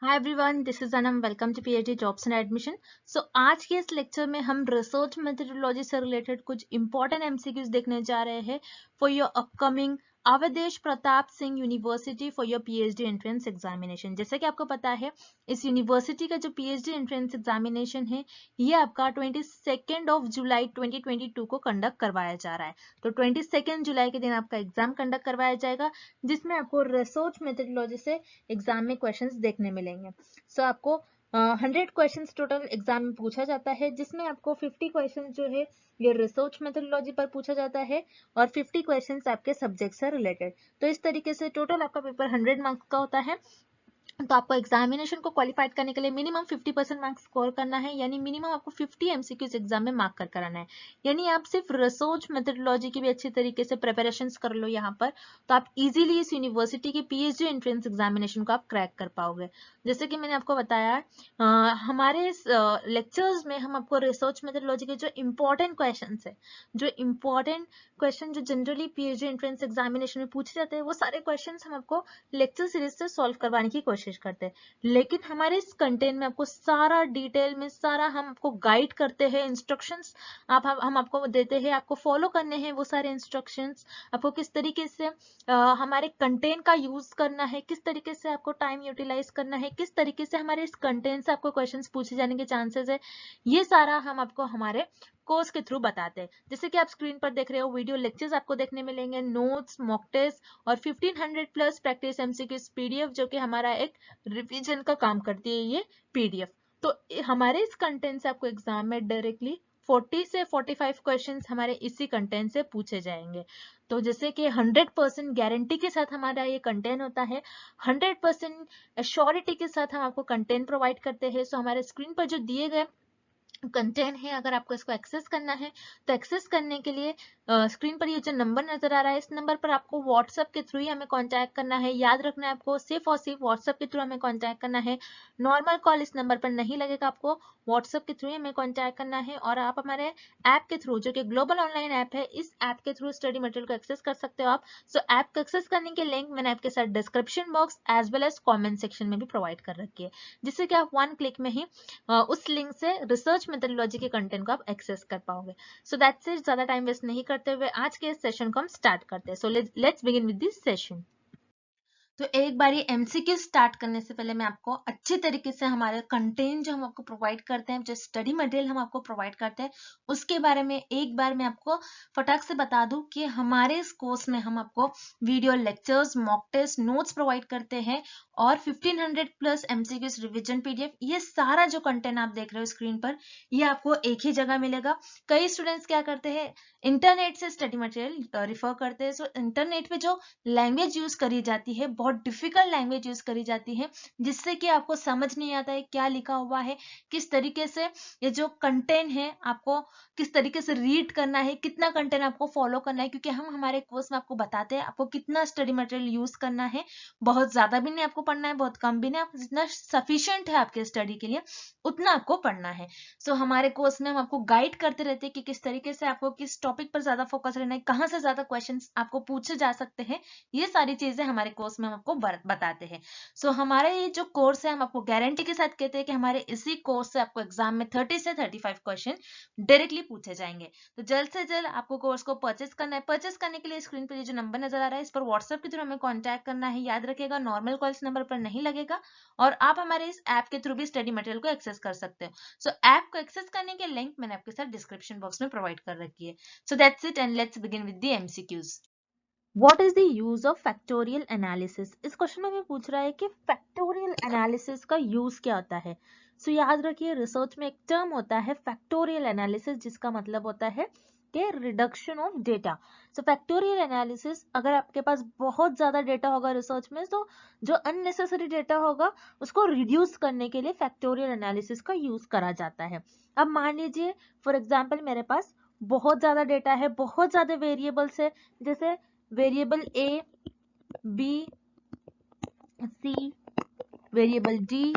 Hi everyone, this is Anam. Welcome to PhD jobs and admission. So आज के इस lecture में हम रिसर्च मेथडोलॉजी से रिलेटेड कुछ इंपॉर्टेंट एमसीक्यूज देखने जा रहे हैं for your upcoming Awadhesh Pratap Singh university for your PhD entrance examination. जैसे कि आपको पता है, इस यूनिवर्सिटी का जो पीएचडी एंट्रेंस एग्जामिनेशन है ये आपका 22 जुलाई 2022 को कंडक्ट करवाया जा रहा है। तो 22 जुलाई के दिन आपका एग्जाम कंडक्ट करवाया जाएगा, जिसमें आपको रिसर्च मेथडोलॉजी से एग्जाम में क्वेश्चंस देखने मिलेंगे। सो आपको 100 क्वेश्चंस टोटल एग्जाम में पूछा जाता है, जिसमें आपको 50 क्वेश्चंस जो है ये रिसर्च मेथडोलॉजी पर पूछा जाता है और 50 क्वेश्चंस आपके सब्जेक्ट से रिलेटेड। तो इस तरीके से टोटल आपका पेपर 100 मार्क्स का होता है। तो आपको एग्जामिनेशन को क्वालिफाइड करने के लिए मिनिमम 50% मार्क्स स्कोर करना है, यानी मिनिमम आपको 50 एमसीक्यूज एग्जाम में मार्क कर कराना है। यानी आप सिर्फ रिसर्च मेथडोलॉजी की भी अच्छी तरीके से प्रिपरेशंस कर लो यहाँ पर, तो आप इजीली इस यूनिवर्सिटी के पीएचडी एंट्रेंस एग्जामिनेशन को आप क्रैक कर पाओगे। जैसे कि मैंने आपको बताया, हमारे इस लेक्चर्स में हम आपको रिसर्च मेथडोलॉजी के जो इम्पोर्टेंट क्वेश्चन है, जो इम्पोर्टेंट क्वेश्चन जो जनरली पीएचडी एंट्रेंस एग्जामिनेशन में पूछे जाते हैं, वो सारे क्वेश्चन हम आपको लेक्चर सीरीज से सॉल्व करवाने की कोशिश करते हैं। लेकिन हमारे इस कंटेंट में आपको सारा डिटेल में सारा हम आपको गाइड करते हैं, इंस्ट्रक्शंस हम आपको देते हैं, आपको फॉलो करने हैं वो सारे इंस्ट्रक्शंस। आपको किस तरीके से हमारे कंटेंट का यूज करना है, किस तरीके से आपको टाइम यूटिलाइज करना है, किस तरीके से हमारे इस कंटेंट से आपको क्वेश्चंस पूछे जाने के चांसेस है, ये सारा हम आपको हमारे कोर्स के थ्रू बताते हैं। जैसे कि आप स्क्रीन पर देख रहे हो, वीडियो लेक्चर्स आपको देखने मिलेंगे, नोट्स, मॉक टेस्ट और 1500 प्लस प्रैक्टिस एमसीक्यूज पीडीएफ, जो कि हमारा एक रिवीजन का काम करती है ये पीडीएफ। तो हमारे इस कंटेंट से आपको एग्जाम में डायरेक्टली 40 से 45 क्वेश्चंस हमारे इसी कंटेंट से पूछे जाएंगे। तो जैसे कि 100% गारंटी के साथ हमारा ये कंटेंट होता है, 100% एश्योरिटी के साथ हम आपको कंटेंट प्रोवाइड करते हैं। सो हमारे स्क्रीन पर जो दिए गए कंटेंट है, अगर आपको इसको एक्सेस करना है तो एक्सेस करने के लिए स्क्रीन पर ये जो नंबर नजर आ रहा है, इस नंबर पर आपको व्हाट्सएप के थ्रू ही हमें कांटेक्ट करना है। याद रखना है आपको, सिर्फ और सिर्फ व्हाट्सएप के थ्रू हमें कांटेक्ट करना है। नॉर्मल कॉल इस नंबर पर नहीं लगेगा, आपको व्हाट्सएप के थ्रू ही हमें कांटेक्ट करना है। और आप हमारे ऐप के थ्रू, जो कि ग्लोबल ऑनलाइन ऐप है, इस ऐप के थ्रू स्टडी मटेरियल को एक्सेस कर सकते हो आप। सो ऐप को एक्सेस करने के लिंक मैंने आपके साथ description box as well as comment section में भी प्रोवाइड कर रखी है, जिससे कि आप 1 क्लिक में ही उस लिंक से रिसर्च मेथडोलॉजी के कंटेंट को आप एक्सेस कर पाओगे। So that's it. ज्यादा टाइम वेस्ट नहीं करते हुए आज के इस सेशन को हम स्टार्ट करते हैं। So let's begin with this session. तो एक बार ये एमसीक्यू स्टार्ट करने से पहले मैं आपको अच्छे तरीके से हमारे कंटेंट जो हम आपको प्रोवाइड करते हैं, जो स्टडी मटेरियल हम आपको प्रोवाइड करते हैं, उसके बारे में एक बार मैं आपको फटाक से बता दूं कि हमारे इस कोर्स में हम आपको video lectures, mock test, notes provide करते हैं और 1500 प्लस एमसीक्यूज रिविजन पीडीएफ। ये सारा जो कंटेंट आप देख रहे हो स्क्रीन पर, ये आपको एक ही जगह मिलेगा। कई स्टूडेंट्स क्या करते हैं, इंटरनेट से स्टडी मटेरियल रिफर करते हैं। सो इंटरनेट पे जो लैंग्वेज यूज करी जाती है, बहुत डिफिकल्ट लैंग्वेज यूज करी जाती है, जिससे कि आपको समझ नहीं आता है क्या लिखा हुआ है, किस तरीके से ये जो कंटेंट है आपको किस तरीके से रीड करना है, कितना कंटेंट आपको फॉलो करना है। क्योंकि हम हमारे कोर्स में आपको बताते हैं आपको कितना स्टडी मटेरियल यूज करना है। बहुत ज्यादा भी नहीं आपको पढ़ना है, बहुत कम भी नहीं, आप जितना सफिशिएंट है आपके स्टडी के लिए उतना आपको पढ़ना है। सो हमारे कोर्स में हम आपको गाइड करते रहते हैं कि किस तरीके से आपको किस टॉपिक पर ज्यादा फोकस रहना है, कहाँ से ज्यादा क्वेश्चंस आपको पूछे जा सकते हैं। ये सारी चीजें हमारे कोर्स में हम आपको बताते हैं। सो हमारे ये जो कोर्स है, हम आपको गारंटी के साथ कहते हैं कि हमारे इसी कोर्स से आपको एग्जाम में 30 से 35 क्वेश्चन डायरेक्टली पूछे जाएंगे। तो जल्द से जल्द आपको कोर्स को परचेस करना है। परचेस करने के लिए स्क्रीन पर ये जो नंबर नजर आ रहा है, इस पर व्हाट्सएप के थ्रू हमें कॉन्टैक्ट करना है। याद रखिएगा, नॉर्मल कॉल इस नंबर पर नहीं लगेगा और आप हमारे इस ऐप के थ्रू भी स्टडी मटेरियल को एक्सेस कर सकते हो। सो ऐप को एक्सेस करने के लिंक मैंने आपके साथ डिस्क्रिप्शन बॉक्स में प्रोवाइड कर रखी है। So that's it and let's begin with the MCQs. What is the use of factorial analysis? इस क्वेश्चन में पूछ रहा है कि फैक्टोरियल एनालिसिस का यूज क्या होता है। सो याद रखिए, रिसर्च में एक टर्म होता है फैक्टोरियल एनालिसिस, जिसका मतलब होता है कि reduction of data. So factorial analysis, अगर आपके पास बहुत ज्यादा डेटा होगा रिसर्च में, तो जो अननेसेसरी डेटा होगा उसको रिड्यूस करने के लिए फैक्टोरियल एनालिसिस का यूज करा जाता है। अब मान लीजिए फॉर एग्जाम्पल मेरे पास बहुत ज्यादा डेटा है, बहुत ज्यादा वेरिएबल्स है, जैसे वेरिएबल ए, बी, सी, वेरिएबल डी,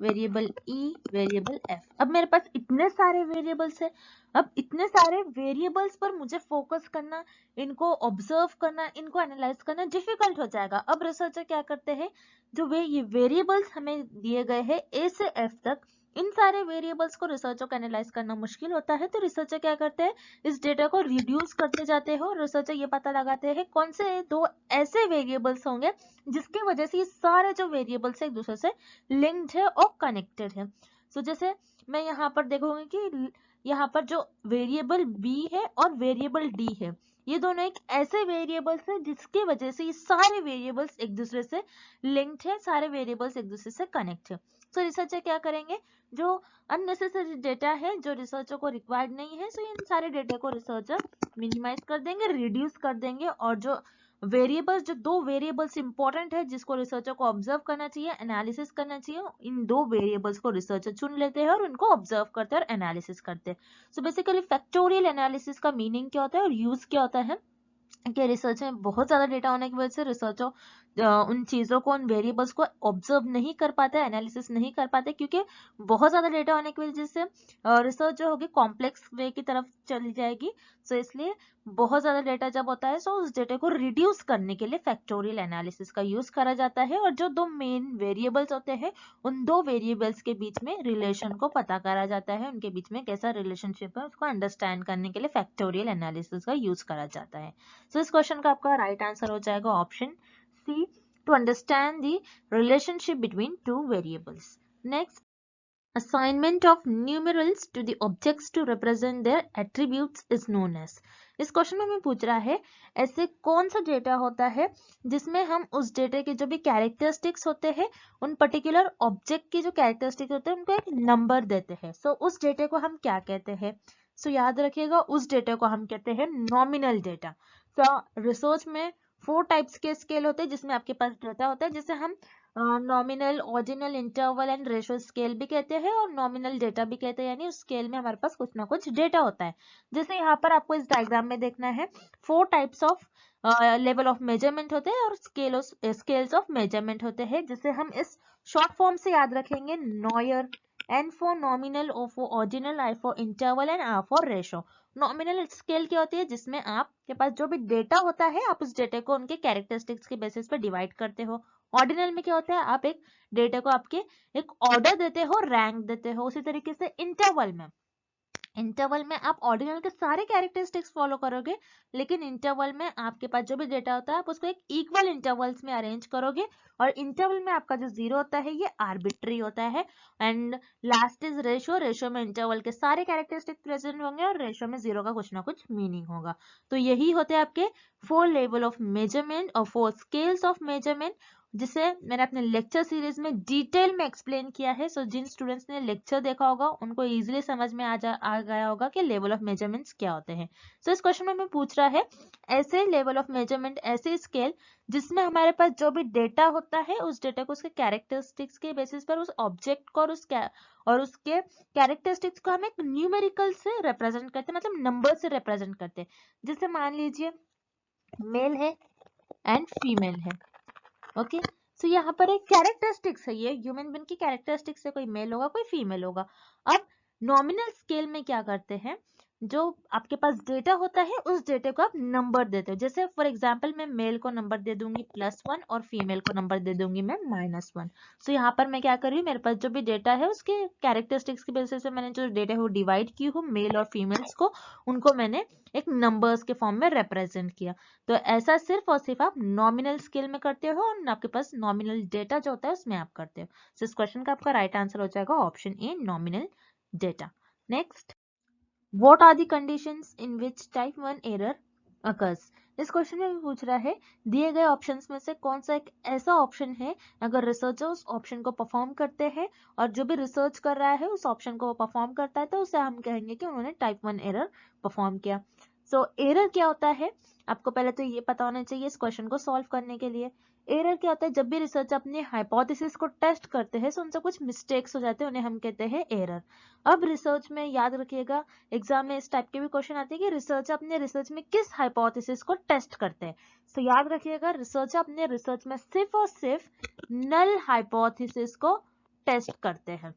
वेरिएबल ई, वेरिएबल एफ। अब मेरे पास इतने सारे वेरिएबल्स है, अब इतने सारे वेरिएबल्स पर मुझे फोकस करना, इनको ऑब्जर्व करना, इनको एनालाइज करना डिफिकल्ट हो जाएगा। अब रिसर्चर क्या करते हैं, जो ये वेरिएबल्स हमें दिए गए हैं ए से एफ तक, इन सारे वेरिएबल्स को रिसर्चर को एनालाइज करना मुश्किल होता है, तो रिसर्चर क्या करते हैं, इस डेटा को रिड्यूस करते जाते हैं और रिसर्चर ये पता लगाते हैं कौन से दो ऐसे वेरिएबल्स होंगे जिसकी वजह से ये सारे जो वेरिएबल्स है एक दूसरे से लिंक्ड है और कनेक्टेड है। सो जैसे मैं यहाँ पर देखूंगी कि यहाँ पर जो वेरिएबल बी है और वेरिएबल डी है, ये दोनों एक ऐसे वेरिएबल्स है जिसकी वजह से ये सारे वेरिएबल्स एक दूसरे से लिंक्ड है, सारे वेरिएबल्स एक दूसरे से कनेक्ट है। सो रिसर्चर क्या करेंगे, जो अननेसेसरी डेटा है जो रिसर्चर को रिक्वायर्ड नहीं है, सो इन सारे डेटा को रिसर्चर मिनिमाइज कर देंगे, रिड्यूस कर देंगे, और जो वेरिएबल्स, जो दो वेरिएबल्स इंपॉर्टेंट है जिसको रिसर्चर को ऑब्जर्व करना चाहिए, एनालिसिस करना चाहिए, इन दो वेरिएबल्स को रिसर्चर चुन लेते हैं और उनको ऑब्जर्व करते हैं और एनालिसिस करते हैं। सो बेसिकली फैक्टोरियल एनालिसिस का मीनिंग क्या होता है और यूज क्या होता है कि रिसर्च में बहुत ज्यादा डेटा होने की वजह से रिसर्चर उन चीजों को, उन वेरिएबल्स को ऑब्जर्व नहीं कर पाते, एनालिसिस नहीं कर पाते, क्योंकि बहुत ज्यादा डेटा होने की वजह से रिसर्च जो होगी कॉम्प्लेक्स वे की तरफ चली जाएगी। सो इसलिए बहुत ज्यादा डेटा जब होता है, सो उस डेटा को रिड्यूस करने के लिए फैक्टोरियल एनालिसिस का यूज करा जाता है, और जो दो मेन वेरिएबल्स होते हैं उन दो वेरिएबल्स के बीच में रिलेशन को पता करा जाता है, उनके बीच में कैसा रिलेशनशिप है उसको अंडरस्टैंड करने के लिए फैक्टोरियल एनालिसिस का यूज करा जाता है। सो इस क्वेश्चन का आपका राइट आंसर हो जाएगा option C, to understand the relationship between two variables. Next, assignment of numerals to the objects to represent their attributes is known as। इस क्वेश्चन में हमें पूछ रहा है ऐसे कौन सा डेटा होता है जिसमें हम उस डेटा के जो भी कैरेक्टरिस्टिक्स होते हैं, उन पर्टिकुलर ऑब्जेक्ट की जो कैरेक्टरिस्टिक्स होते हैं उनको एक नंबर देते हैं। सो उस डेटा को हम क्या कहते हैं, सो याद रखिएगा उस डेटा को हम कहते हैं नॉमिनल डेटा। सो रिसर्च में 4 टाइप्स के स्केल होते हैं जिसमें आपके पास डेटा होता है, जिसे हम nominal, ordinal, interval and ratio scale भी कहते हैं और नॉमिनल डेटा भी कहते हैं, यानी उस स्केल में हमारे पास कुछ ना कुछ डेटा होता है। जैसे यहाँ पर आपको इस डायग्राम में देखना है 4 types of level of measurement होते हैं और स्केल्स ऑफ मेजरमेंट होते हैं, जिसे हम इस शॉर्ट फॉर्म से याद रखेंगे NOIR, N for nominal, O for ordinal, I for interval and R for ratio. Nominal scale क्या होती है, जिसमें आपके पास जो भी डेटा होता है आप उस डेटा को उनके कैरेक्टरिस्टिक्स के बेसिस पे डिवाइड करते हो। ऑर्डिनल में क्या होता है, आप एक डेटा को आपके एक ऑर्डर देते हो, रैंक देते हो। उसी तरीके से इंटरवल में आप ऑर्डिनल के सारे कैरेक्टरिस्टिक्स फॉलो करोगे, लेकिन इंटरवल में आपके पास जो भी डेटा होता है आप उसको एक इक्वल इंटरवल्स में अरेंज करोगे, और इंटरवल में आपका जो जीरो होता है ये आर्बिट्री होता है। And last is ratio, ratio में इंटरवल के सारे कैरेक्टरिस्टिक्स प्रेजेंट होंगे और रेशो में जीरो का कुछ ना कुछ मीनिंग होगा। तो यही होते हैं आपके 4 लेवल ऑफ मेजरमेंट और 4 स्केल्स ऑफ मेजरमेंट, जिसे मैंने अपने लेक्चर सीरीज में डिटेल में एक्सप्लेन किया है। सो जिन स्टूडेंट्स ने लेक्चर देखा होगा उनको इजीली समझ में आ गया होगा कि लेवल ऑफ मेजरमेंट्स क्या होते हैं। सो इस क्वेश्चन में हमें पूछ रहा है ऐसे लेवल ऑफ मेजरमेंट, ऐसे स्केल जिसमें हमारे पास जो भी डेटा होता है उस डेटा को उसके कैरेक्टरिस्टिक्स के बेसिस पर उस ऑब्जेक्ट को और उसके कैरेक्टरिस्टिक्स को हम एक न्यूमेरिकल से रिप्रेजेंट करते हैं, मतलब नंबर से रिप्रेजेंट करते हैं। जैसे मान लीजिए मेल है एंड फीमेल है, ओके। सो यहाँ पर एक कैरेक्टरिस्टिक्स है, ये ह्यूमन बीइंग की कैरेक्टरिस्टिक्स है, कोई मेल होगा कोई फीमेल होगा। अब नॉमिनल स्केल में क्या करते हैं, जो आपके पास डेटा होता है उस डेटा को आप नंबर देते हो। जैसे फॉर एग्जांपल मैं मेल को नंबर दे दूंगी +1 और फीमेल को नंबर दे दूंगी मैं -1। सो यहाँ पर मैं क्या कर रही हूँ, मेरे पास जो भी डेटा है उसके कैरेक्टरिस्टिक्स की बेसिस पे मैंने जो डेटा है वो डिवाइड की हूँ मेल और फीमेल्स को, उनको मैंने एक नंबर्स के फॉर्म में रिप्रेजेंट किया। तो ऐसा सिर्फ और सिर्फ आप नॉमिनल स्केल में करते हो और आपके पास नॉमिनल डेटा जो होता है उसमें आप करते हो। सो इस क्वेश्चन का आपका राइट आंसर हो जाएगा option A, nominal data. Next, What are the conditions in which type 1 error occurs? इस क्वेश्चन में भी पूछ रहा है दिए गए ऑप्शंस में से कौन सा एक ऐसा ऑप्शन है अगर रिसर्चर उस ऑप्शन को परफॉर्म करते हैं और जो भी रिसर्च कर रहा है उस ऑप्शन को परफॉर्म करता है, तो उसे हम कहेंगे कि उन्होंने टाइप 1 एरर परफॉर्म किया। सो एरर क्या होता है, आपको पहले तो ये पता होना चाहिए इस क्वेश्चन को सॉल्व करने के लिए। एरर क्या होता है, जब भी रिसर्चर अपने हाइपोथेसिस को टेस्ट करते हैं तो उनसे कुछ मिस्टेक्स हो जाते हैं, उन्हें हम कहते हैं एरर। अब रिसर्च में याद रखिएगा, एग्जाम में इस टाइप के भी क्वेश्चन आते हैं कि रिसर्चर अपने रिसर्च में किस हाइपोथेसिस को टेस्ट करते हैं। तो याद रखिएगा रिसर्चर अपने रिसर्च में सिर्फ और सिर्फ नल हाइपोथेसिस को टेस्ट करते हैं।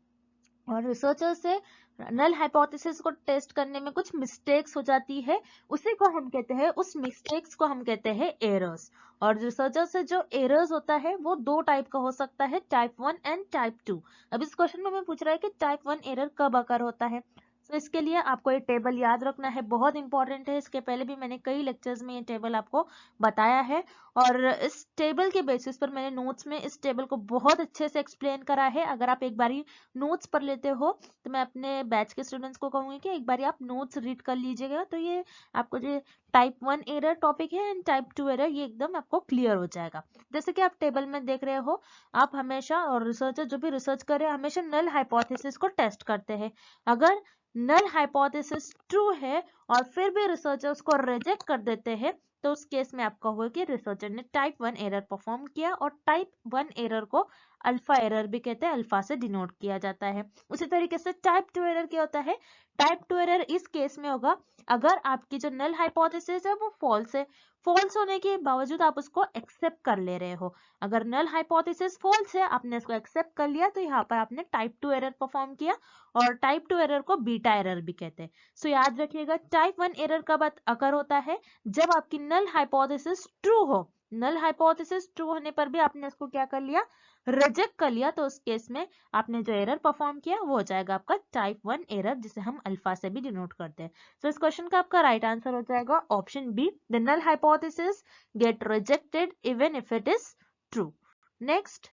और रिसर्चर से नल हाइपोथेसिस को टेस्ट करने में कुछ मिस्टेक्स हो जाती है, उसी को हम कहते हैं, उस मिस्टेक्स को हम कहते हैं एरर्स। और रिसर्चर से जो एरर्स होता है वो दो टाइप का हो सकता है, टाइप 1 एंड टाइप 2। अब इस क्वेश्चन में मैं पूछ रहा है कि टाइप 1 एरर कब अकर होता है। तो इसके लिए आपको ये टेबल याद रखना है, बहुत इंपॉर्टेंट है। इसके पहले भी मैंने कई लेक्चर्स में ये टेबल आपको बताया है, और इस टेबल के बेसिस पर मैंने नोट्स में इस टेबल को बहुत अच्छे से एक्सप्लेन करा है। अगर आप एक बारी नोट्स पढ़ लेते हो तो मैं अपने बैच के स्टूडेंट्स को कहूंगी कि एक बारी आप नोट्स रीड कर लीजिएगा, तो ये आपको जो टाइप 1 एरर टॉपिक है एंड टाइप 2 एरर, ये एकदम आपको क्लियर हो जाएगा। जैसे कि आप टेबल में देख रहे हो, आप हमेशा, और रिसर्चर जो भी रिसर्च करे हमेशा नल हाइपोथेसिस को टेस्ट करते हैं। अगर नल हाइपोथेसिस ट्रू है और फिर भी रिसर्चर उसको रिजेक्ट कर देते हैं, तो उस केस में आपका होगा कि रिसर्चर ने टाइप 1 एरर परफॉर्म किया। और टाइप 1 एरर को अल्फा एरर भी कहते हैं, अल्फा से डिनोट किया जाता है। उसी तरीके से टाइप 2 एरर क्या होता है, टाइप 2 एरर इस केस में होगा अगर आपकी जो नल हाइपोथेसिस है वो फॉल्स है, फॉल्स होने के बावजूद आप उसको एक्सेप्ट कर ले रहे हो। अगर नल हाइपोथेसिस फॉल्स है, आपने इसको एक्सेप्ट कर लिया, तो यहाँ पर आपने टाइप 2 एरर परफॉर्म किया। और टाइप 2 एरर को बीटा एरर भी कहते हैं। सो याद रखिएगा, टाइप 1 एरर कब अकर होता है, जब आपकी नल हाइपोथेसिस ट्रू हो। नल हाइपोथेसिस ट्रू होने पर भी आपने इसको क्या कर लिया, रिजेक्ट कर लिया, तो उस केस में आपने जो एरर परफॉर्म किया वो हो जाएगा आपका टाइप 1 एरर, जिसे हम अल्फा से भी डिनोट करते हैं। सो इस क्वेश्चन का आपका राइट आंसर हो जाएगा option B, the null hypothesis get rejected even if it is true. Next,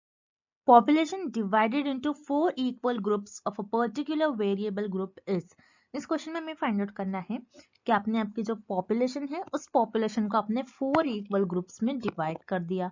population divided into 4 equal groups of a particular variable group is। इस क्वेश्चन में हमें फाइंड आउट करना है कि आपने आपकी जो पॉपुलेशन है उस पॉपुलेशन को आपने 4 इक्वल ग्रुप्स में डिवाइड कर दिया।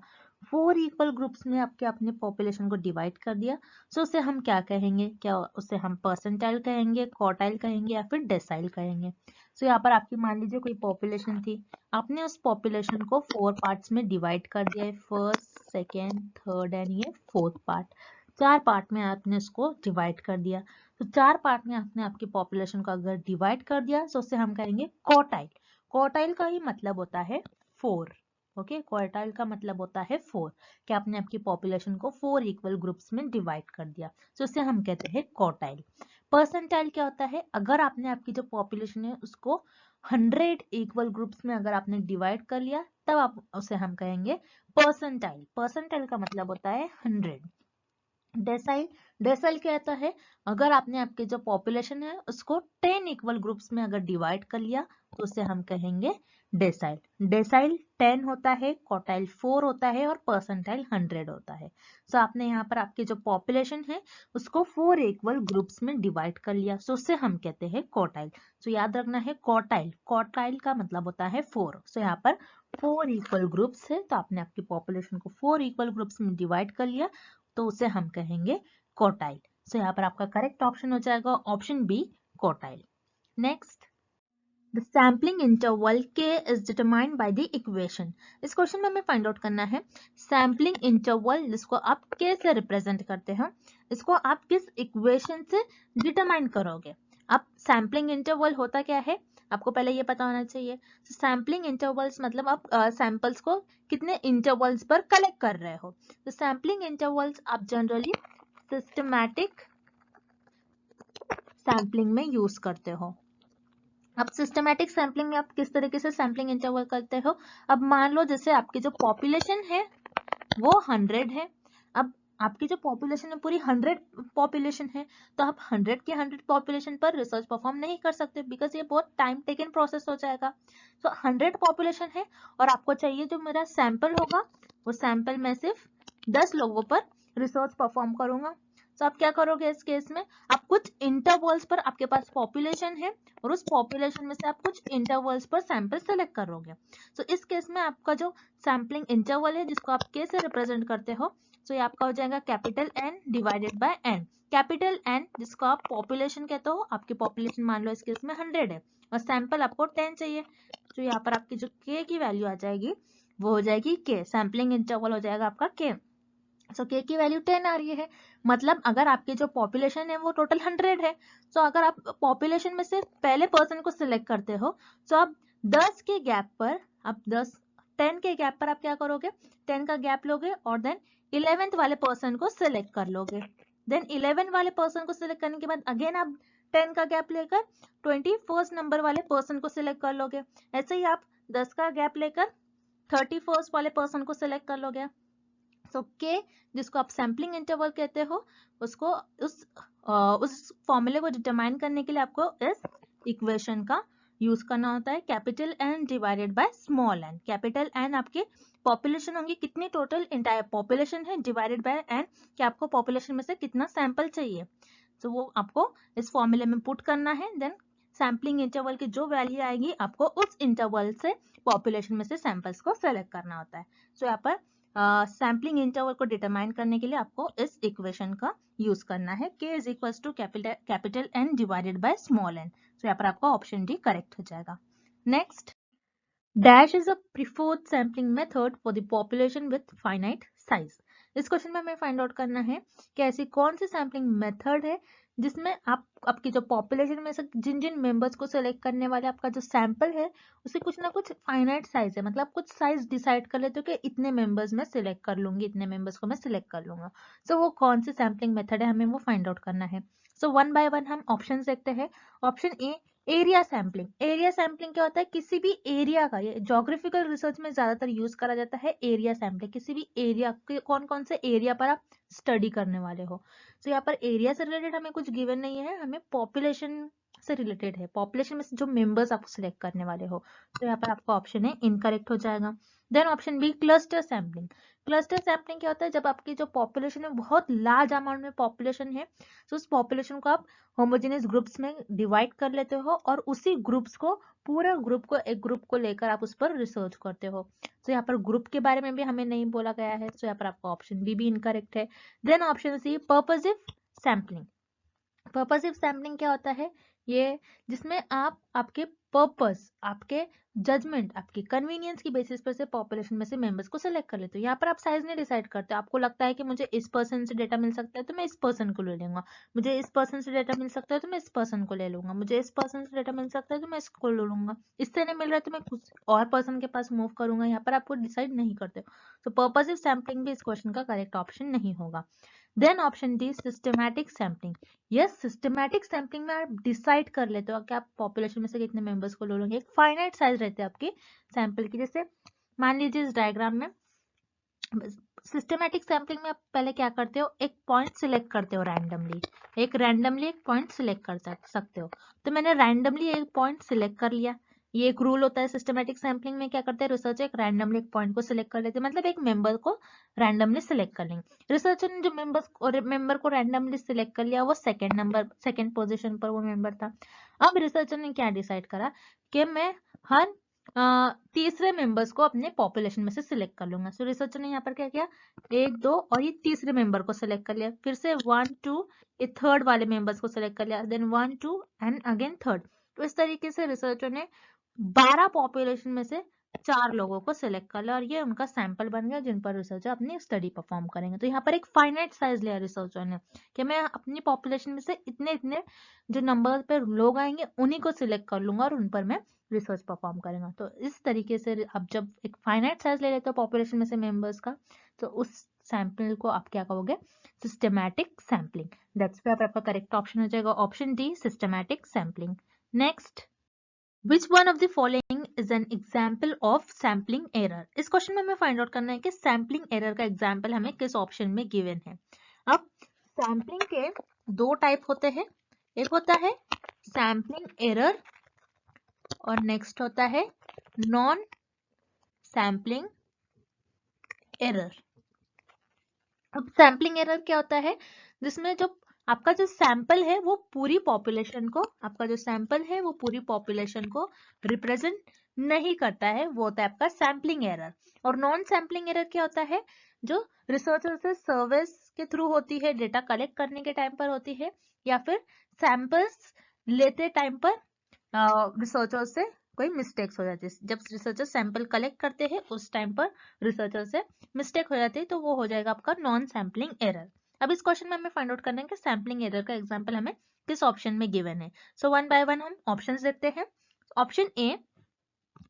4 इक्वल ग्रुप्स में आपके अपने पॉपुलेशन को डिवाइड कर दिया। सो उसे हम क्या कहेंगे, क्या उसे हम परसेंटाइल कहेंगे, क्वार्टाइल कहेंगे, या फिर डेसाइल कहेंगे। सो यहाँ पर आपकी मान लीजिए कोई पॉपुलेशन थी, आपने उस पॉपुलेशन को 4 पार्ट्स में डिवाइड कर दिया है, फर्स्ट, सेकेंड, थर्ड एंड ये फोर्थ पार्ट। 4 पार्ट में आपने इसको डिवाइड कर दिया। तो 4 पार्ट में आपने आपकी पॉपुलेशन को अगर डिवाइड कर दिया तो उससे हम कहेंगे क्वार्टाइल। क्वार्टाइल का ही मतलब होता है 4। ओके, क्वार्टाइल का मतलब होता है 4, कि आपने आपकी पॉपुलेशन को 4 इक्वल ग्रुप्स में डिवाइड कर दिया, तो उसे हम कहते हैं क्वार्टाइल। परसेंटाइल क्या होता है, अगर आपने आपकी जो पॉपुलेशन है उसको 100 इक्वल ग्रुप्स में अगर आपने डिवाइड कर लिया, तब आप उसे हम कहेंगे परसेंटाइल। परसेंटाइल का मतलब होता है 100। डेसाइल, डेसाइल क्या होता है, अगर आपने आपके जो पॉपुलेशन है उसको 10 इक्वल ग्रुप्स में अगर डिवाइड कर लिया, तो उसे हम कहेंगे डेसाइल। डेसाइल 10 होता है, क्वार्टाइल 4 होता है, और परसेंटाइल 100 होता है। सो आपने यहाँ पर आपकी जो पॉपुलेशन है उसको 4 इक्वल ग्रुप्स में डिवाइड कर लिया, सो उसे हम कहते हैं क्वार्टाइल। सो याद रखना है, क्वार्टाइल, क्वार्टाइल का मतलब होता है 4। सो यहाँ पर 4 इक्वल ग्रुप्स है, तो आपने आपकी पॉपुलेशन को 4 इक्वल ग्रुप्स में डिवाइड कर लिया, तो उसे हम कहेंगे क्वार्टाइल। सो यहाँ पर आपका करेक्ट ऑप्शन हो जाएगा option B, quartile. Next, the sampling interval k is determined by the equation. इस क्वेश्चन में हमें फाइंड आउट करना है सैम्पलिंग इंटरवल, जिसको आप k से रिप्रेजेंट करते हो, इसको आप किस इक्वेशन से डिटरमाइन करोगे। अब सैम्पलिंग इंटरवल होता क्या है, आपको पहले ये पता होना चाहिए। सैम्पलिंग इंटरवल्स मतलब आप सैंपल्स को कितने इंटरवल्स पर कलेक्ट कर रहे हो। तो सैम्पलिंग इंटरवल्स आप जनरली सिस्टमैटिक सैम्पलिंग में यूज करते हो। अब सिस्टमैटिक सैम्पलिंग में आप किस तरीके से सैम्पलिंग इंटरवल करते हो। अब मान लो जैसे आपकी जो पॉपुलेशन है वो 100 है। अब आपकी जो पॉपुलेशन है पूरी 100 पॉपुलेशन है, तो आप 100 की 100 पॉपुलेशन पर रिसर्च परफॉर्म नहीं कर सकते, बिकॉज ये बहुत टाइम टेकन प्रोसेस हो जाएगा। तो 100 पॉपुलेशन है और आपको चाहिए जो मेरा सैंपल होगा, वो सैंपल मैं सिर्फ 10 लोगों पर रिसर्च परफॉर्म करूंगा। तो आप क्या करोगे इस केस में, आप कुछ इंटरवल्स पर, आपके पास पॉपुलेशन है और उस पॉपुलेशन में से आप कुछ इंटरवल्स पर सैंपल सेलेक्ट करोगे। तो इस केस में आपका जो सैम्पलिंग इंटरवल है जिसको आप k से रिप्रेजेंट करते हो, तो ये आपका हो जाएगा capital N divided bye n। Capital N जिसको आप पॉपुलेशन कहते हो, आपकी पॉपुलेशन मान लो इस केस में 100 है और सैंपल आपको 10 चाहिए, तो यहाँ पर आपकी जो k की वैल्यू आ जाएगी वो हो जाएगी k। सैम्पलिंग इंटरवल हो जाएगा आपका k। सो k की वैल्यू 10 आ रही है, मतलब अगर आपकी जो पॉपुलेशन है वो टोटल 100 है, तो अगर आप पॉपुलेशन में से पहले पर्सन को सिलेक्ट करते हो, तो आप 10 के गैप पर, आप 10 के गैप पर आप क्या करोगे, 10 का गैप लोगे और देन 11th वाले पर्सन को सिलेक्ट कर लोगे। देन 11 वाले पर्सन को सिलेक्ट करने के बाद अगेन आप 10 का गैप लेकर 21st नंबर वाले पर्सन को सिलेक्ट कर लोगे। ऐसे ही आप 10 का गैप लेकर 31st वाले पर्सन को सिलेक्ट कर लोगे। सो के जिसको आप सैम्पलिंग इंटरवल कहते हो, उसको उस फॉर्मूले को डिटरमाइन करने के लिए आपको इस इक्वेशन का यूज करना होता है, capital N divided by small n. Capital N आपके पॉपुलेशन होंगी, कितनी टोटल इंटायर पॉपुलेशन है, डिवाइडेड बाय एन कि आपको पॉपुलेशन में से कितना सैंपल चाहिए। तो वो आपको इस फॉर्मूले में पुट करना है। देन सैम्पलिंग इंटरवल की जो वैल्यू आएगी आपको उस इंटरवल से पॉपुलेशन में से सैंपल्स को सेलेक्ट करना होता है। सो यहाँ पर सैम्पलिंग इंटरवल को डिटरमाइन करने के लिए आपको इस इक्वेशन का यूज करना है, k is equal to capital N divided by small n। तो यहाँ पर आपका ऑप्शन डी करेक्ट हो जाएगा। Next, dash is a preferred sampling method for the population with finite size. इस क्वेश्चन में हमें फाइंड आउट करना है कि ऐसी कौन सी सैम्पलिंग मेथड है जिसमें आप आपकी जो पॉपुलेशन में से जिन जिन मेंबर्स को सिलेक्ट करने वाले आपका जो सैंपल है उसे कुछ ना कुछ फाइनाइट साइज है, मतलब कुछ साइज डिसाइड कर लेते हो कि इतने मेंबर्स में सिलेक्ट कर लूंगी, इतने मेंबर्स को मैं सिलेक्ट कर लूंगा। सो वो कौन सी सैम्पलिंग मेथड है हमें वो फाइंड आउट करना है। सो वन बाय वन हम ऑप्शन देखते हैं। Option A, area sampling. Area sampling क्या होता है, किसी भी एरिया का, ये ज्योग्राफिकल रिसर्च में ज्यादातर यूज करा जाता है एरिया सैम्पलिंग। किसी भी एरिया के कौन कौन से एरिया पर आप स्टडी करने वाले हो। तो यहाँ पर एरिया से रिलेटेड हमें कुछ गिवन नहीं है, हमें पॉपुलेशन से रिलेटेड है, पॉपुलेशन में से जो मेंबर्स आप सिलेक्ट करने वाले हो। तो यहाँ पर आपका ऑप्शन है इनकरेक्ट हो जाएगा। Then option B, cluster sampling. Cluster sampling क्या होता है, जब आपकी जो पॉपुलेशन है बहुत लार्ज अमाउंट में पॉपुलेशन है तो उस पॉपुलेशन को आप होमोजेनियस ग्रुप्स में डिवाइड कर लेते हो और उसी ग्रुप्स को, पूरा ग्रुप को, एक ग्रुप को लेकर आप उस पर रिसर्च करते हो। तो यहाँ पर ग्रुप के बारे में भी हमें नहीं बोला गया है, तो यहाँ पर आपका ऑप्शन बी भी इनकरेक्ट है। Then option C, purposive sampling. Purposive sampling क्या होता है, ये जिसमें आप आपके पर्पस, आपके जजमेंट, आपकी कन्वीनियंस की बेसिस पर से पॉपुलेशन में से मेंबर्स को सिलेक्ट कर लेते हो। यहाँ पर आप साइज नहीं डिसाइड करते, आपको लगता है कि मुझे इस पर्सन से डेटा मिल सकता है तो मैं इस पर्सन को ले लूंगा, मुझे इस पर्सन से डेटा मिल सकता है तो मैं इस पर्सन को ले लूंगा, मुझे इस पर्सन से डेटा मिल सकता है तो मैं इसको ले लूंगा, इससे नहीं मिल रहा है तो मैं कुछ और पर्सन के पास मूव करूंगा। यहाँ पर आपको डिसाइड नहीं करते हो, तो पर्पसिव सैम्पलिंग भी इस क्वेश्चन का करेक्ट ऑप्शन नहीं होगा। Then option D, systematic sampling. Yes, systematic sampling में आप डिसाइड कर लेते हो कि आप पॉपुलेशन में से कितने मेंबर्स को ले लोगे। एक फाइनाइट साइज रहते हैं आपके सैंपल की। जैसे मान लीजिए इस डायग्राम में सिस्टमैटिक सैम्पलिंग में आप पहले क्या करते हो, एक पॉइंट सिलेक्ट करते हो रैंडमली, एक पॉइंट सिलेक्ट कर सकते हो। तो मैंने रैंडमली एक पॉइंट सिलेक्ट कर लिया। ये एक रूल होता है सिस्टमैटिक सैम्पलिंग में, क्या करते हैं रिसर्चर, एक रैंडमली एक पॉइंट को सिलेक्ट कर लेते हैं, मतलब एक मेंबर को रैंडमली सिलेक्ट कर लेंगे। रिसर्चर ने जो मेंबर को रैंडमली सिलेक्ट कर लिया वो सेकंड पोजीशन पर वो मेंबर था। अब रिसर्चर ने क्या डिसाइड करा कि मैं हर तीसरे मेंबर्स को अपने पॉपुलेशन में से सिलेक्ट कर लूंगा। सो रिसर्चर ने यहाँ पर क्या किया, 1 2 और ये तीसरे मेंबर को सिलेक्ट कर लिया, फिर से 1 2 ये थर्ड वाले मेंबर्स को सिलेक्ट कर लिया, देन 1 2 एंड अगेन थर्ड। तो इस तरीके से रिसर्चर ने 12 पॉपुलेशन में से 4 लोगों को सिलेक्ट कर लिया और ये उनका सैंपल बन गया जिन पर रिसर्चर अपनी स्टडी परफॉर्म करेंगे। तो यहाँ पर एक फाइनाइट साइज लिया रिसर्चर ने कि मैं अपनी पॉपुलेशन में से इतने इतने जो नंबर पर लोग आएंगे उन्हीं को सिलेक्ट कर लूंगा और उन पर मैं रिसर्च परफॉर्म करेगा। तो इस तरीके से अब जब एक फाइनाइट साइज ले लेते हो पॉपुलेशन में से मेंबर्स का, तो उस सैंपल को आप क्या कहोगे, सिस्टमैटिक सैम्पलिंग। दैट्स पे आपका करेक्ट ऑप्शन हो जाएगा option D, systematic sampling. Next, which one of the following is an example of sampling error. इस क्वेश्चन में हमें फाइंड आउट करना है कि सैम्पलिंग एरर का एग्जाम्पल हमें किस ऑप्शन में गिवन है। अब सैम्पलिंग के दो टाइप होते हैं, एक होता है सैम्पलिंग एरर और नेक्स्ट होता है नॉन सैम्पलिंग एरर। अब सैम्पलिंग एरर क्या होता है, जिसमें जो आपका जो सैंपल है वो पूरी पॉपुलेशन को, आपका जो सैंपल है वो पूरी पॉपुलेशन को रिप्रेजेंट नहीं करता है, वो होता है आपका सैम्पलिंग एरर। और नॉन सैम्पलिंग एरर क्या होता है, जो रिसर्चर से सर्विस के थ्रू होती है, डेटा कलेक्ट करने के टाइम पर होती है, या फिर सैंपल्स लेते टाइम पर रिसर्चर से कोई मिस्टेक्स हो जाती है। जब रिसर्चर सैंपल कलेक्ट करते हैं उस टाइम पर रिसर्चर से मिस्टेक हो जाती है तो वो हो जाएगा आपका नॉन सैम्पलिंग एरर। अब इस क्वेश्चन में हमें फाइंड आउट करना है कि सैम्पलिंग एरर का एग्जांपल हमें किस ऑप्शन में गिवन है। सो वन बाय वन हम ऑप्शंस देखते हैं। Option A,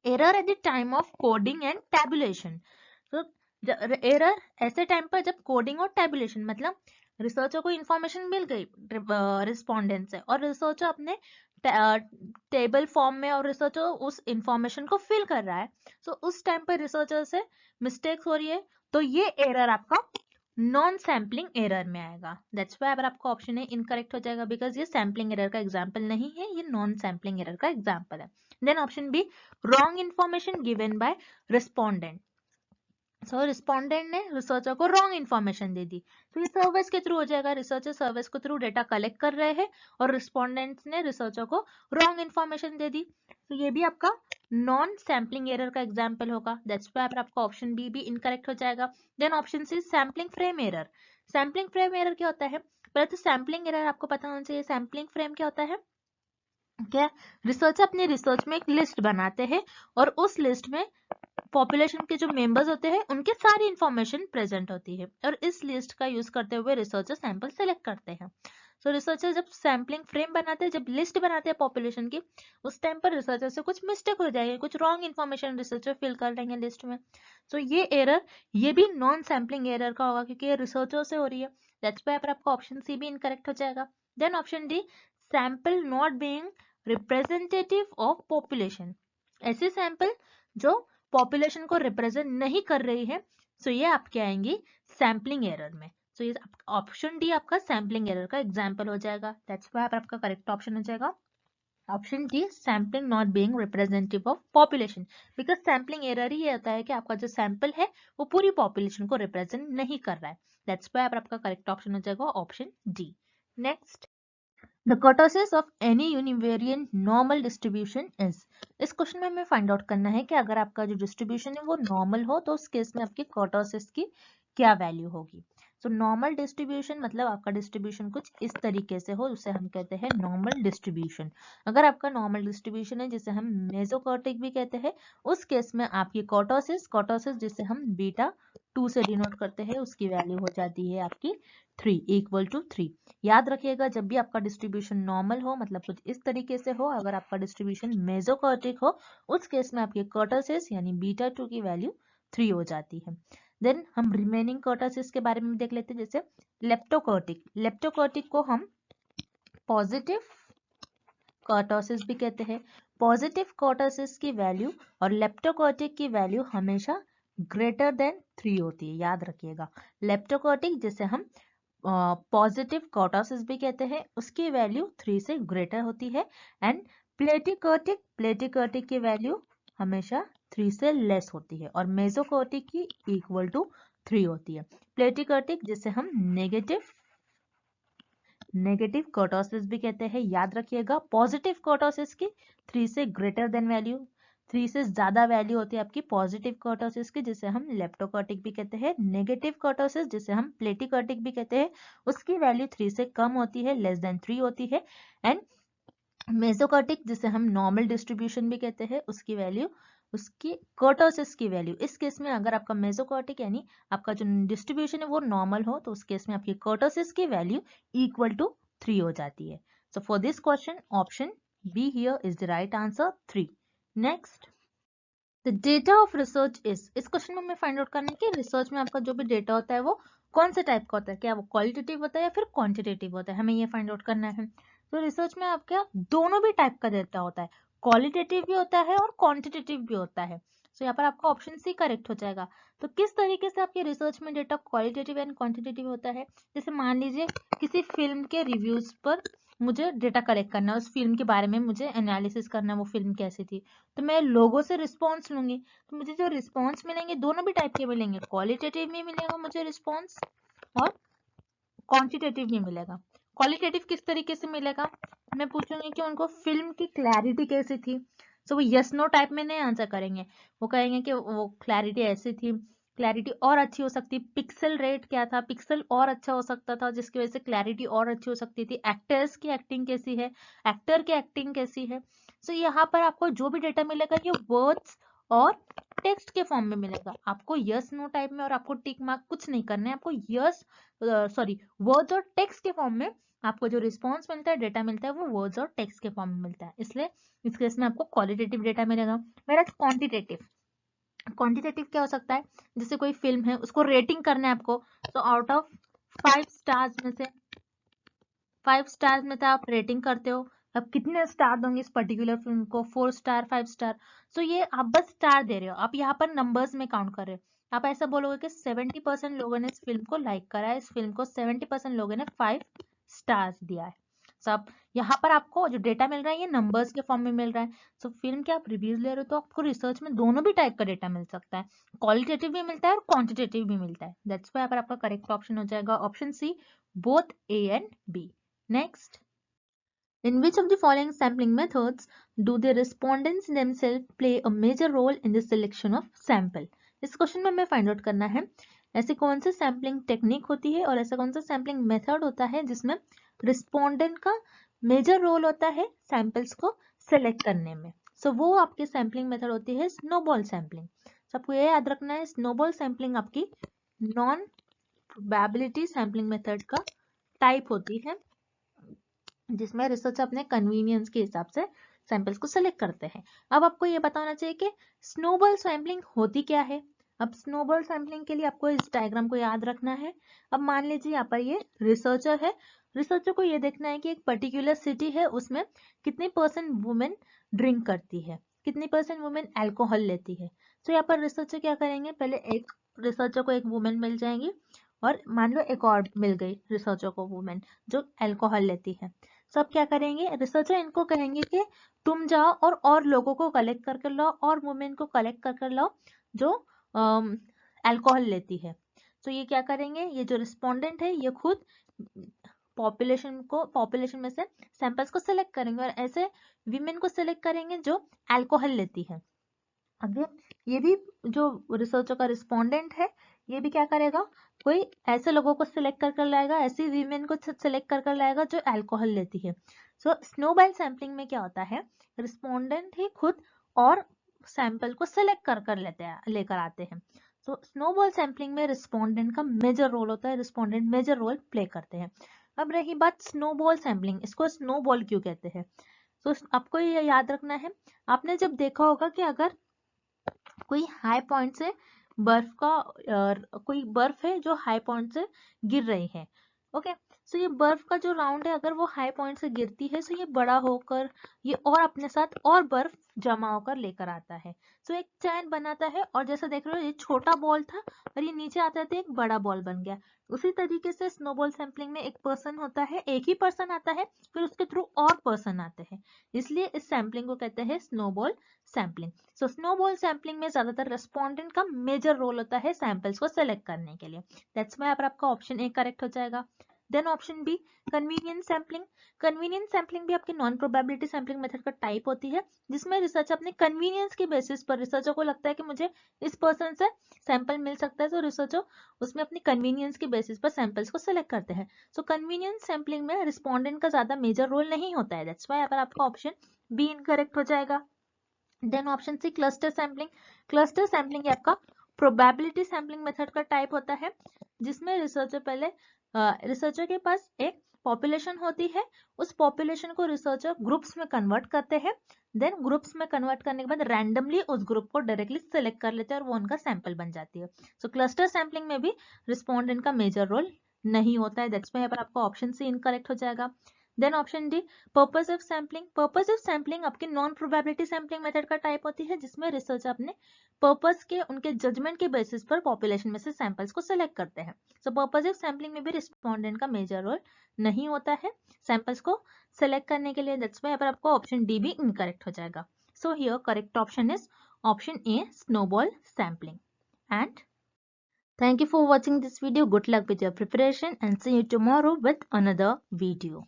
error at the time of coding and tabulation. तो एरर ऐसे टाइम पर जब कोडिंग और टैबुलेशन, मतलब रिसर्चर को इंफॉर्मेशन मिल गई रिस्पोंडेंट से और रिसर्चर अपने टेबल फॉर्म में और रिसर्चर उस इंफॉर्मेशन को फिल कर रहा है। सो उस टाइम पर रिसर्चर से मिस्टेक्स हो रही है, तो ये एरर आपका नॉन सैम्पलिंग एरर में आएगा। दैट्स व्हाई अगर आपका ऑप्शन है इनकरेक्ट हो जाएगा, बिकॉज ये सैम्पलिंग एरर का एग्जांपल नहीं है, ये नॉन सैम्पलिंग एरर का एग्जांपल है। Then option B, wrong information given by respondent. So respondent ने रिसर्चर को रॉन्ग इन्फॉर्मेशन दे दी, तो ये सर्विस के थ्रू हो जाएगा। रिसर्चर सर्विस के थ्रू डेटा कलेक्ट कर रहे हैं और रिस्पोंडेंट्स ने रिसर्चर को रॉन्ग इन्फॉर्मेशन दे दी, तो ये भी आपका नॉन सैम्पलिंग एरर का एग्जांपल होगा। दैट्स व्हाई आपका ऑप्शन बी भी इनकरेक्ट हो जाएगा। Then option C, sampling frame error. Sampling frame error क्या होता है? पहले तो सैम्पलिंग एरर आपको पता होना चाहिए। सैम्पलिंग फ्रेम क्या होता है? क्या रिसर्चर अपने रिसर्च में एक लिस्ट बनाते हैं और उस लिस्ट में पॉपुलेशन के जो मेंबर्स होते हैं उनके सारी इंफॉर्मेशन प्रेजेंट होती है और इस लिस्ट का यूज करते हुए रिसर्चर सैंपल सेलेक्ट करते हैं। सो रिसर्चर जब सैम्पलिंग फ्रेम बनाते हैं, जब लिस्ट बनाते हैं पॉपुलेशन की, उस टाइम पर रिसर्चर से कुछ मिस्टेक हो जाएगी, कुछ रॉन्ग इन्फॉर्मेशन रिसर्चर फिल कर लेंगे लिस्ट में। सो ये एरर, ये भी नॉन सैम्पलिंग एरर का होगा क्योंकि ये रिसर्चर से हो रही है। दैट्स व्हाई आपका ऑप्शन सी भी इनकरेक्ट हो जाएगा। Then option D, sample not being representative of population. ऐसे सैंपल जो पॉपुलेशन को रिप्रेजेंट नहीं कर रही है, सो ये आपके आएंगी सैम्पलिंग एरर में। सो ये ऑप्शन डी आपका सैम्पलिंग एरर का एग्जांपल हो जाएगा। दैट्स व्हाई आपका करेक्ट ऑप्शन हो जाएगा option D, sampling not being representative of population. Because sampling error ही ये होता है कि आपका जो सैंपल है वो पूरी पॉपुलेशन को रिप्रेजेंट नहीं कर रहा है। दैट्स व्हाई आपका करेक्ट ऑप्शन हो जाएगा option D. Next, The kurtosis of any univariate normal distribution is। इस क्वेश्चन में हमें फाइंड आउट करना है कि अगर आपका जो डिस्ट्रीब्यूशन है वो नॉर्मल हो तो उस केस में आपकी kurtosis की क्या वैल्यू होगी। सो नॉर्मल डिस्ट्रीब्यूशन मतलब आपका डिस्ट्रीब्यूशन कुछ इस तरीके से हो, उसे हम कहते हैं नॉर्मल डिस्ट्रीब्यूशन। अगर आपका नॉर्मल डिस्ट्रीब्यूशन है जिसे हम मेसोकॉर्टिक भी कहते हैं, उस केस में आपकी kurtosis जिसे हम बीटा 2 से डिनोट करते हैं, उसकी वैल्यू हो जाती है आपकी 3 इक्वल टू 3। याद रखिएगा जब भी आपका डिस्ट्रीब्यूशन नॉर्मल हो मतलब कुछ इस तरीके से हो, अगर आपका डिस्ट्रीब्यूशन मेसोकॉर्टिक हो उस केस में आपके कर्टोसिस यानी बीटा 2 की वैल्यू 3 हो जाती है। देन हम रिमेनिंग कर्टोसिस के बारे में देख लेते हैं, जैसे लेप्टोकॉर्टिक। लेप्टोकॉर्टिक को हम पॉजिटिव कर्टोसिस भी कहते हैं। पॉजिटिव कर्टोसिस की वैल्यू और लेप्टोकॉर्टिक की वैल्यू हमेशा ग्रेटर देन 3 होती है, याद रखिएगा। लेप्टोकॉर्टिक जिसे हम पॉजिटिव कर्टोसिस भी कहते हैं, उसकी वैल्यू 3 से ग्रेटर होती है। एंड प्लेटिकर्टिक की वैल्यू हमेशा 3 से लेस होती है और मेसोकॉर्टिक की इक्वल टू 3 होती है। प्लेटिकर्टिक जिसे हम नेगेटिव कर्टोसिस भी कहते हैं, याद रखिएगा। पॉजिटिव कर्टोसिस की 3 से ग्रेटर देन वैल्यू, 3 से ज्यादा वैल्यू होती है आपकी पॉजिटिव कर्टोसिस की, जिसे हम लेप्टोकर्टिक भी कहते हैं। नेगेटिव कर्टोसिस जिसे हम प्लेटिकर्टिक भी कहते हैं, उसकी वैल्यू 3 से कम होती है, लेस देन 3 होती है। एंड मेसोकर्टिक जिसे हम नॉर्मल डिस्ट्रीब्यूशन भी कहते हैं, उसकी वैल्यू, उसकी कर्टोसिस की वैल्यू, इस केस में अगर आपका मेसोकर्टिक यानी आपका जो डिस्ट्रीब्यूशन है वो नॉर्मल हो तो उस केस में आपकी कर्टोसिस की वैल्यू इक्वल टू 3 हो जाती है। So for this question option be here is the right answer 3। Next, the data of research is. इस क्वेश्चन में हमें फाइंड आउट करना है कि रिसर्च में आपका जो भी डेटा होता है वो कौन से टाइप का होता है, क्या वो क्वालिटेटिव होता है या फिर क्वांटिटेटिव होता है, हमें ये फाइंड आउट करना है। तो रिसर्च में आपका दोनों भी टाइप का डेटा होता है, क्वालिटेटिव भी होता है और क्वांटिटेटिव भी होता है। सो यहाँ पर आपका ऑप्शन सी करेक्ट हो जाएगा। तो किस तरीके से आपके रिसर्च में डेटा क्वालिटेटिव एंड क्वांटिटेटिव होता है, जैसे मान लीजिए किसी फिल्म के रिव्यूज पर मुझे डेटा कलेक्ट करना है, उस फिल्म के बारे में मुझे एनालिसिस करना है, वो फिल्म कैसी थी, तो मैं लोगों से रिस्पॉन्स लूंगी। तो मुझे जो रिस्पॉन्स मिलेंगे दोनों भी टाइप के मिलेंगे, क्वालिटेटिव भी मिलेगा मुझे रिस्पॉन्स और क्वांटिटेटिव भी मिलेगा। क्वालिटेटिव किस तरीके से मिलेगा, मैं पूछूंगी कि उनको फिल्म की क्लैरिटी कैसी थी। सो वो यस नो टाइप में नहीं आंसर करेंगे, वो कहेंगे कि वो क्लैरिटी ऐसी थी, क्लैरिटी और अच्छी हो सकती, पिक्सल रेट क्या था, पिक्सल और अच्छा हो सकता था जिसकी वजह से क्लैरिटी और अच्छी हो सकती थी, एक्टर्स की एक्टिंग कैसी है, एक्टर की एक्टिंग कैसी है। सो यहाँ पर आपको जो भी डेटा मिलेगा ये वर्ड्स और टेक्स्ट के फॉर्म में मिलेगा। आपको यस नो टाइप में और आपको टिक मार्क कुछ नहीं करना है, आपको यस वर्ड्स और टेक्स्ट के फॉर्म में आपको जो रिस्पॉन्स मिलता है, डेटा मिलता है, वो वर्ड्स और टेक्स्ट के फॉर्म में मिलता है, इसलिए इस केस में आपको क्वालिटेटिव डेटा मिलेगा। मेरा क्वांटिटेटिव क्या हो सकता है, जैसे कोई फिल्म है उसको रेटिंग करना है आपको, तो आउट ऑफ 5 स्टार्स में से 5 स्टार्स में से आप रेटिंग करते हो, अब कितने स्टार दोगे इस पर्टिकुलर फिल्म को, 4 स्टार 5 स्टार। सो ये आप बस स्टार दे रहे हो, आप यहाँ पर नंबर्स में काउंट कर रहे हो। आप ऐसा बोलोगे कि 70% लोगों ने इस फिल्म को लाइक करा है, इस फिल्म को 70% लोगों ने 5 स्टार्स दिया है। सब यहाँ पर आपको जो डेटा मिल रहा है ये नंबर्स के फॉर्म में मिल रहा है। सो फिल्म के आप रिव्यूज ले रहे हो तो आपको रिसर्च में दोनों भी टाइप का डेटा मिल सकता है, क्वालिटेटिव भी मिलता है और क्वांटिटेटिव भी मिलता है। दैट्स व्हाई पर आपका करेक्ट ऑप्शन हो जाएगा option C, both A and B. Next, in which of the following sampling methods do the respondents themselves play a major role in the selection of sample? इस question में हमें find out करना है ऐसी कौन सी sampling technique होती है और ऐसा कौन सा सैम्पलिंग मेथड होता है जिसमें रिस्पोंडेंट का मेजर रोल होता है सैंपल्स को सेलेक्ट करने में। सो वो आपकी सैम्पलिंग मेथड होती है स्नोबॉल सैम्पलिंग। सबको ये याद रखना है, स्नोबॉल सैम्पलिंग आपकी नॉन प्रोबेबिलिटी सैम्पलिंग मेथड का टाइप होती है जिसमें रिसर्चर अपने कन्वीनियंस के हिसाब से सैंपल्स को सेलेक्ट करते हैं। अब आपको ये बताना चाहिए कि स्नोबॉल सैम्पलिंग होती क्या है। अब स्नोबॉल सैम्पलिंग के लिए आपको इस डायग्राम को याद रखना है। अब मान लीजिए यहाँ पर ये रिसर्चर है, रिसर्चर को ये देखना है कि एक पर्टिकुलर सिटी है उसमें कितनी % वुमेन ड्रिंक करती है, कितनी % वुमेन अल्कोहल लेती है। तो यहाँ पर रिसर्चर क्या करेंगे, पहले एक रिसर्चर को एक वुमेन मिल जाएंगी और मान लो एक और मिल गई रिसर्चर को वुमेन जो अल्कोहल लेती है। सब क्या करेंगे, रिसर्चर इनको कहेंगे कि तुम जाओ और लोगों को कलेक्ट करके लाओ और वुमेन को कलेक्ट करके लाओ जो अल्कोहल लेती है। तो ये क्या करेंगे, ये जो रिस्पोंडेंट है ये खुद पॉपुलेशन में से सैंपल्स को सिलेक्ट करेंगे और ऐसे वीमेन को सिलेक्ट करेंगे जो अल्कोहल लेती है। अगेन ये भी जो रिसर्चर का रिस्पोंडेंट है ये भी क्या करेगा, कोई ऐसे लोगों को सिलेक्ट कर लाएगा, ऐसी वीमेन को सिलेक्ट कर लाएगा जो अल्कोहल लेती है। सो स्नोबॉल सैम्पलिंग में क्या होता है, रिस्पोंडेंट ही खुद और सैंपल को सिलेक्ट लेकर आते हैं। सो स्नोबॉल सैम्पलिंग में रिस्पोंडेंट का मेजर रोल होता है, रिस्पोंडेंट मेजर रोल प्ले करते हैं। अब रही बात स्नोबॉल सैम्पलिंग, इसको स्नोबॉल क्यों कहते हैं। तो आपको ये याद रखना है, आपने जब देखा होगा कि अगर कोई हाई पॉइंट से कोई बर्फ है जो हाई पॉइंट से गिर रही है। ओके, सो ये बर्फ का जो राउंड है अगर वो हाई पॉइंट से गिरती है सो ये बड़ा होकर ये और अपने साथ और बर्फ जमा होकर लेकर आता है। सो एक चैन बनाता है और जैसा देख रहे हो ये छोटा बॉल था और ये नीचे आता था एक बड़ा बॉल बन गया। उसी तरीके से स्नोबॉल सैम्पलिंग में एक पर्सन होता है, एक ही पर्सन आता है फिर उसके थ्रू और पर्सन आते हैं, इसलिए इस सैम्पलिंग को कहते हैं स्नोबॉल सैम्पलिंग। सो स्नोबॉल सैम्पलिंग में ज्यादातर रेस्पोंडेंट का मेजर रोल होता है सैंपल्स को सेलेक्ट करने के लिए। दैट्स व्हाई पर आपका ऑप्शन ए करेक्ट हो जाएगा। Then option B, convenience sampling. Convenience sampling भी आपकी नॉन प्रोबेबिलिटी सैम्पलिंग मेथड का टाइप होती है जिसमें रिसर्चर अपने कन्वीनियंस के बेसिस पर, रिसर्चर को लगता है कि मुझे इस पर्सन से सैंपल मिल सकता है तो रिसर्चर उसमें अपनी कन्वीनियंस के बेसिस पर सैंपल्स को सिलेक्ट करते हैं। सो कन्वीनियंस सैम्पलिंग में रिस्पोंडेंट का ज्यादा मेजर रोल नहीं होता है। दैट्स व्हाई पर आपका ऑप्शन बी इनकरेक्ट हो जाएगा। Then option C, cluster sampling. Cluster sampling आपका प्रोबेबिलिटी सैम्पलिंग मेथड का टाइप होता है जिसमें रिसर्चर के पास एक पॉपुलेशन होती है, उस पॉपुलेशन को रिसर्चर ग्रुप्स में कन्वर्ट करते हैं। देन ग्रुप्स में कन्वर्ट करने के बाद रैंडमली उस ग्रुप को डायरेक्टली सिलेक्ट कर लेते हैं और वो उनका सैंपल बन जाती है। सो क्लस्टर सैम्पलिंग में भी रिस्पोंडेंट का मेजर रोल नहीं होता है। दैट्स व्हाई पर आपका ऑप्शन सी इनकरेक्ट हो जाएगा। Then option D, purposive sampling. Purposive sampling आपकी नॉन प्रोबेबिलिटी सैम्पलिंग मेथड का टाइप होती है जिसमें रिसर्चर अपने पर्पस के, उनके जजमेंट के बेसिस पर पॉपुलेशन में से सैंपल्स को सिलेक्ट करते हैं। सो पर्पसिव सैम्पलिंग में भी रिस्पोंडेंट का मेजर रोल नहीं होता है सैंपल्स को सिलेक्ट करने के लिए। दैट्स व्हाई पर आपको ऑप्शन डी भी इनकरेक्ट हो जाएगा। So here correct option is option A, snowball sampling. And thank you for watching this video. Good luck with your preparation and see you tomorrow with another video.